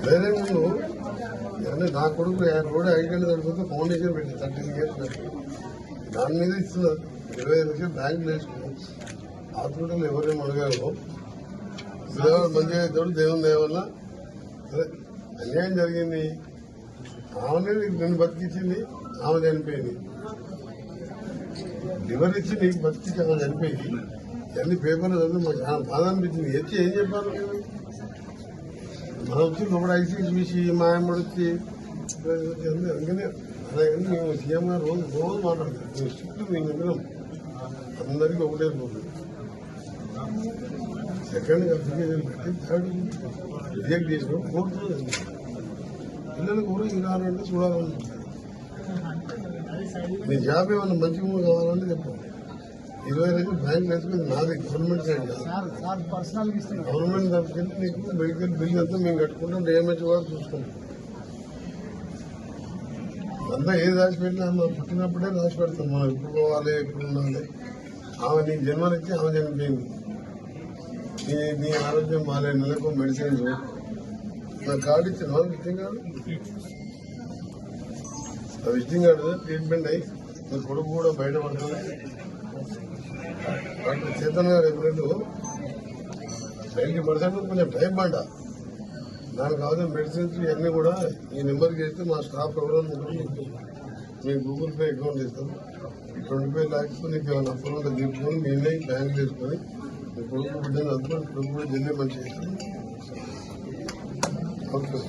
వేరే ముందు ఇవన్నీ నా కొడుకు రోడ్ ఐడెంటి దొరికితే ఫౌండేషన్ పెట్టి 13 years పెట్టి దాని మీద ఇస్తున్నారు 25 లక్షలు బ్యాంకులు వేసుకున్నాం. హాస్పిటల్ ఎవరేం అడగారు మంచిగా అవుతాడు దేవుని దయ వల్ల. సరే అన్యాయం జరిగింది. ఆమెనే నిన్ను బతికించింది, ఆమె చనిపోయింది. లివర్ ఇచ్చి నీకు బతికించి ఆమె చనిపోయింది. ఇవన్నీ పేపర్లు చదివి మాకు చాలా బాధ అనిపించింది. వచ్చి ఏం చెప్పారు మనం వచ్చి లోపల ఐసీ చూసి మాయమ్మడి వచ్చి అందుకనే అలాగే మేము సీఎం గారు రోజు మాట్లాడతాం. మేము స్ట్రిక్ట్ మేము విన్నాం అందరికీ ఒకటే రోజు. సెకండ్ అప్లికేషన్ పెట్టి థర్డ్ రిజెక్ట్ చేసిన కోర్టు పిల్లలకు కూడా వినాలంటే చూడాలంటే మీ జాబ్ ఏమన్నా మంచిగా కావాలంటే చెప్పండి. 20 లక్షలు బ్యాంక్ వేసుకుని నాది గవర్నమెంట్ సైడ్ కాదు, గవర్నమెంట్ తరఫుకెళ్ళి నీకు మెడికల్ బిల్ అంతా మేము కట్టుకుంటాం. డ్యామేజ్ కూడా చూసుకుంటాం. అంతా ఏది రాసి పెట్టినా మనం పుట్టినప్పుడే రాసి పెడతాం. మనం ఎప్పుడు పోవాలి ఎప్పుడు ఉండాలి. ఆమె నీకు జన్మనిచ్చి ఆమె చనిపోయింది. నీ ఆరోగ్యం బాగాలేదు, నెలకు మెడిసిన్స్ నాకు కార్డు ఇచ్చిన విజిటింగ్ కార్డు, ఆ విజిటింగ్ కార్డు ట్రీట్మెంట్ అయ్యి మీ కొడుకు కూడా బయటపడుతుంది. డాక్టర్ చేతన్ గారు ఎప్పుడూ 90% కొంచెం టైం పడ్డా దానికి కావాల్సిన మెడిసిన్స్ ఇవన్నీ కూడా ఈ నెంబర్కి చేస్తే మా స్టాఫ్ ఎవరో మీకు గూగుల్ పే అకౌంట్ ఇస్తాం. 25 lakhs నీకు ఏమైనా అప్పులు ఉంటే తీసుకొని నేనే బ్యాంక్ తీసుకొని మీ కొడుకు బిడ్డను అందుకొని కొడుకు కూడా జల్లి మంచి చేస్తాను. ఓకే.